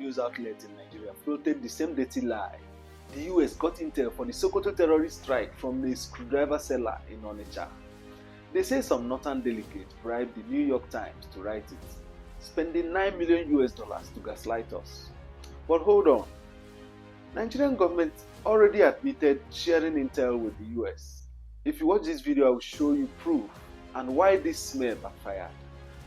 news outlets in Nigeria floated the same dirty lie. The US got intel for the Sokoto terrorist strike from a screwdriver seller in Onitsha. They say some northern delegates bribed the New York Times to write it, spending $9 million to gaslight us. But hold on. Nigerian government already admitted sharing intel with the US. If you watch this video, I will show you proof and why this smear backfired.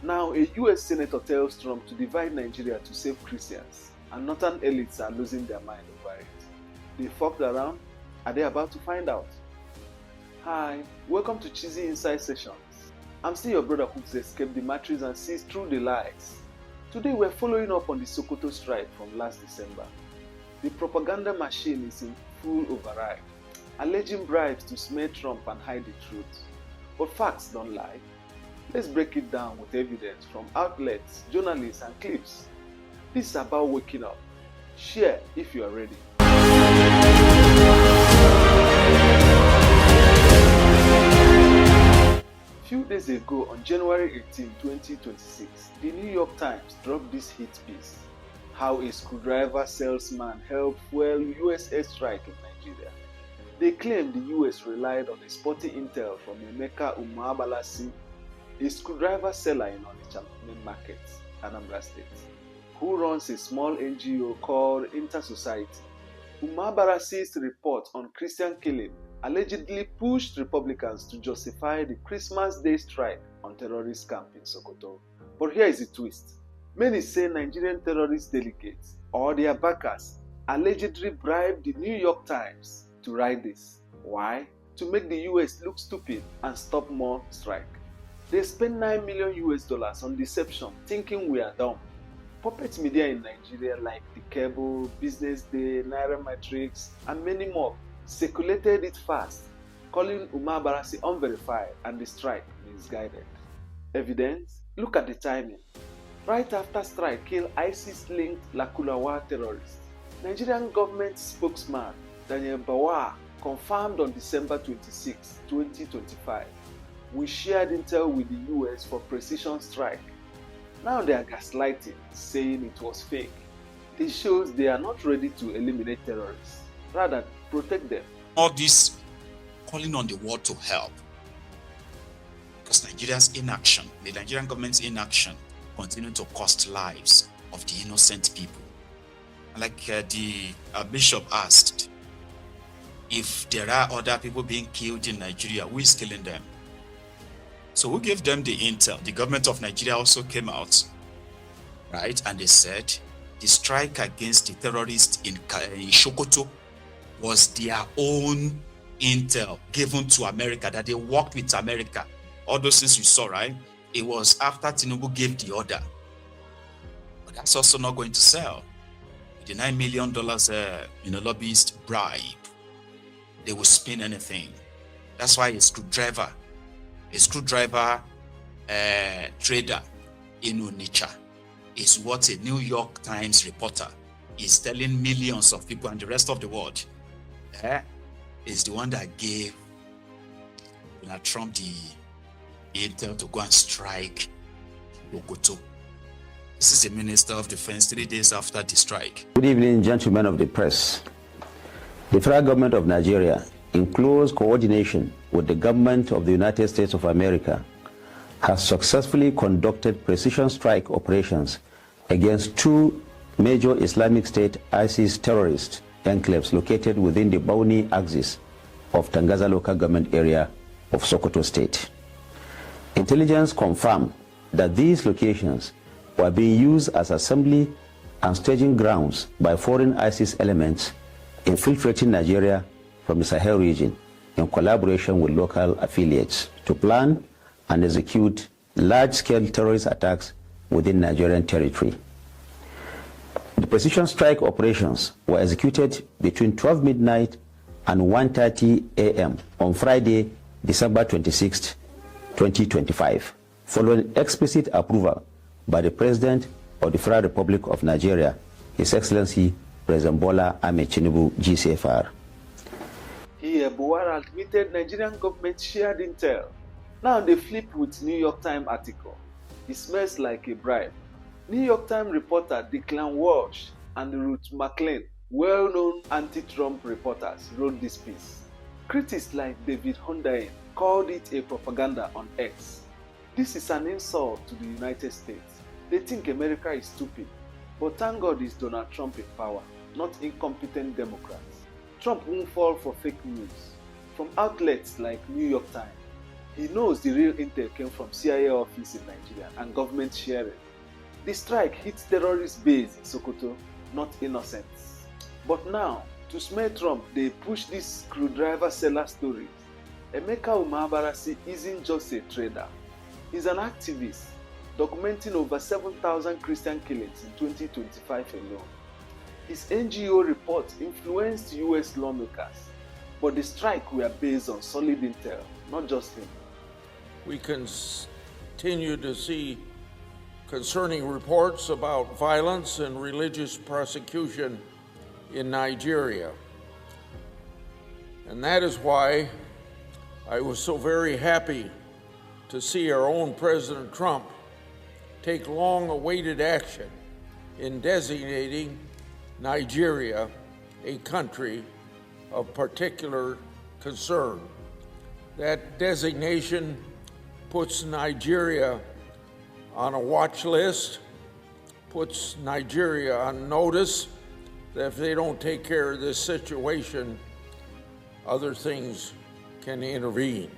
Now, a US senator tells Trump to divide Nigeria to save Christians, and northern elites are losing their mind over it. They fucked around? Are they about to find out? Hi, welcome to Cheesy Inside Sessions. I'm still your brother who's escaped the matrix and sees through the lies. Today we're following up on the Sokoto strike from last December. The propaganda machine is in full override, alleging bribes to smear Trump and hide the truth. But facts don't lie. Let's break it down with evidence from outlets, journalists, and clips. This is about waking up. Share if you are ready. Few days ago, on January 18, 2026, the New York Times dropped this hit piece: How a Screwdriver Salesman Helped Fuel US Airstrike in Nigeria. They claim the US relied on a spotty intel from Emeka Umeagbalasi, a screwdriver seller in Onitsha main market, Anambra State, who runs a small NGO called Inter-Society. Umeagbalasi's report on Christian killing allegedly pushed Republicans to justify the Christmas Day strike on terrorist camp in Sokoto. But here is the twist. Many say Nigerian terrorist delegates or their backers allegedly bribed the New York Times to write this. Why? To make the US look stupid and stop more strike. They spent $9 million on deception, thinking we are dumb. Puppet media in Nigeria like The Cable, Business Day, Nairametrics, and many more circulated it fast, calling Umeagbalasi unverified and the strike misguided. Evidence? Look at the timing. Right after strike killed ISIS-linked Lakulawa terrorists, Nigerian government spokesman Daniel Bawa confirmed on December 26, 2025, we shared intel with the US for precision strike. Now they are gaslighting, saying it was fake. This shows they are not ready to eliminate terrorists, rather protect them. All this calling on the world to help, because Nigeria's inaction, the Nigerian government's inaction, continue to cost lives of the innocent people. Like the bishop asked, if there are other people being killed in Nigeria, who is killing them? So who gave them the intel? The government of Nigeria also came out, right? And they said the strike against the terrorists in Sokoto was their own intel given to America, that they worked with America. All those things you saw, right? It was after Tinubu gave the order. But that's also not going to sell. With the $9 million lobbyist bribe, they will spin anything. That's why a screwdriver trader in Onitsha is what a New York Times reporter is telling millions of people and the rest of the world. Is the one that gave Trump the intel to go and strike Sokoto. This is the Minister of Defense 3 days after the strike. Good evening, gentlemen of the press. The federal government of Nigeria, in close coordination with the government of the United States of America, has successfully conducted precision strike operations against two major Islamic State ISIS terrorist enclaves located within the Bauni axis of Tangaza local government area of Sokoto State. Intelligence confirmed that these locations were being used as assembly and staging grounds by foreign ISIS elements infiltrating Nigeria from the Sahel region in collaboration with local affiliates to plan and execute large-scale terrorist attacks within Nigerian territory. The precision strike operations were executed between 12 midnight and 1:30 a.m. on Friday, December 26, 2025, following explicit approval by the President of the Federal Republic of Nigeria, His Excellency President Bola Ahmed Tinubu, GCFR. Here, Buhari admitted Nigerian government shared intel. Now they flip with New York Times article. It smells like a bribe. New York Times reporter Declan Walsh and Ruth McLean, well-known anti-Trump reporters, wrote this piece. Critics like David Hundain called it a propaganda on X. This is an insult to the United States. They think America is stupid, but thank God it's Donald Trump in power, not incompetent Democrats. Trump won't fall for fake news from outlets like New York Times. He knows the real intel came from CIA office in Nigeria and government sharing. The strike hit terrorist base in Sokoto, not innocents. But now, to smear Trump, they push this screwdriver seller story. Emeka Umeagbalasi isn't just a trader. He's an activist, documenting over 7,000 Christian killings in 2025 alone. His NGO report influenced US lawmakers, but the strike were based on solid intel, not just him. We continue to see concerning reports about violence and religious persecution in Nigeria. And that is why I was so very happy to see our own President Trump take long-awaited action in designating Nigeria a country of particular concern. That designation puts Nigeria on a watch list, puts Nigeria on notice that if they don't take care of this situation, other things can intervene.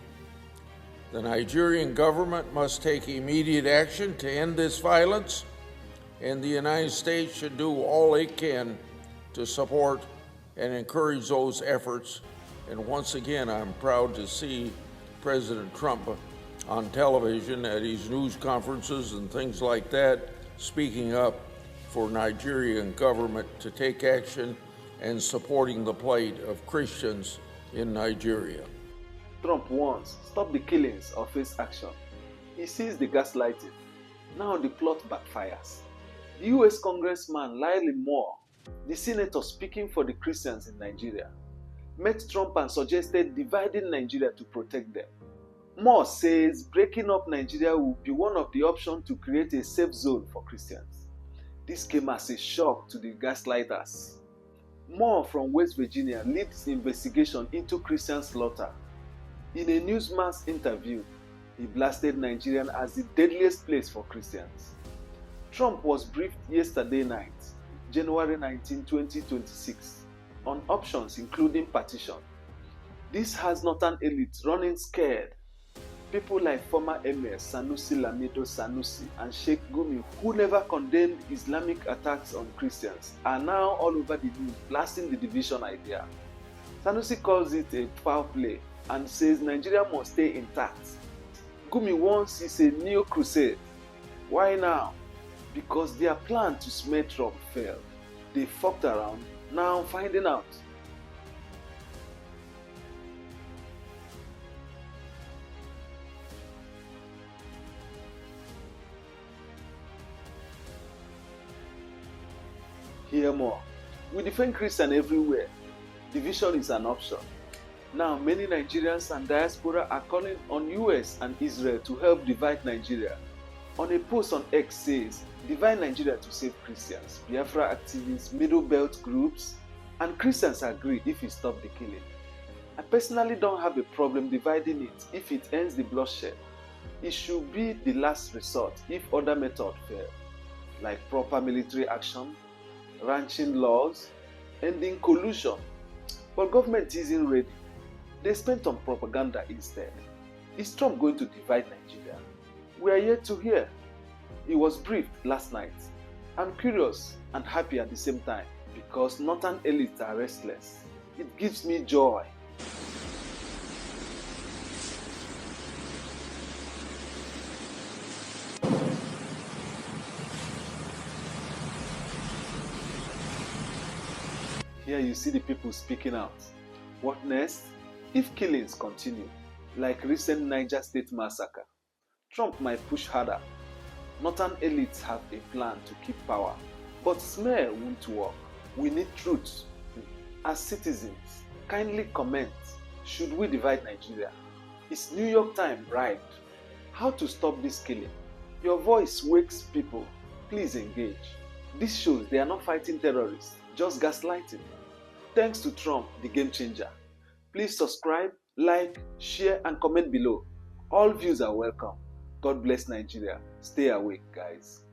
The Nigerian government must take immediate action to end this violence, and the United States should do all it can to support and encourage those efforts. And once again, I'm proud to see President Trump on television at his news conferences and things like that, speaking up for Nigerian government to take action and supporting the plight of Christians in Nigeria. Trump wants stop the killings or face action. He sees the gaslighting. Now the plot backfires. The US Congressman Lyle Moore, the senator speaking for the Christians in Nigeria, met Trump and suggested dividing Nigeria to protect them. Moore says breaking up Nigeria will be one of the options to create a safe zone for Christians. This came as a shock to the gaslighters. Moore from West Virginia leads the investigation into Christian slaughter. In a Newsmax interview, he blasted Nigeria as the deadliest place for Christians. Trump was briefed yesterday night, January 19, 2026, on options including partition. This has northern elite running scared. People like former Emir Sanusi Lamido Sanusi and Sheikh Gumi, who never condemned Islamic attacks on Christians, are now all over the news blasting the division idea. Sanusi calls it a foul play and says Nigeria must stay intact. Gumi wants it's a new crusade. Why now? Because their plan to smear Trump failed. They fucked around, now finding out. Hear more. We defend Christians everywhere. Division is an option. Now, many Nigerians and diaspora are calling on US and Israel to help divide Nigeria. On a post on X says, divide Nigeria to save Christians, Biafra activists, Middle Belt groups, and Christians agree if we stop the killing. I personally don't have a problem dividing it if it ends the bloodshed. It should be the last resort if other methods fail, like proper military action, ranching laws, ending collusion. But government isn't ready. They spent on propaganda instead. Is Trump going to divide Nigeria? We are yet to hear. He was briefed last night. I'm curious and happy at the same time because northern elites are restless. It gives me joy. Here you see the people speaking out. What next? If killings continue, like recent Niger State massacre, Trump might push harder. Northern elites have a plan to keep power, but smear won't work. We need truth. As citizens, kindly comment, should we divide Nigeria? Is New York Times bribed? How to stop this killing? Your voice wakes people. Please engage. This shows they are not fighting terrorists, just gaslighting. Thanks to Trump, the game changer. Please subscribe, like, share, and comment below. All views are welcome. God bless Nigeria. Stay awake, guys.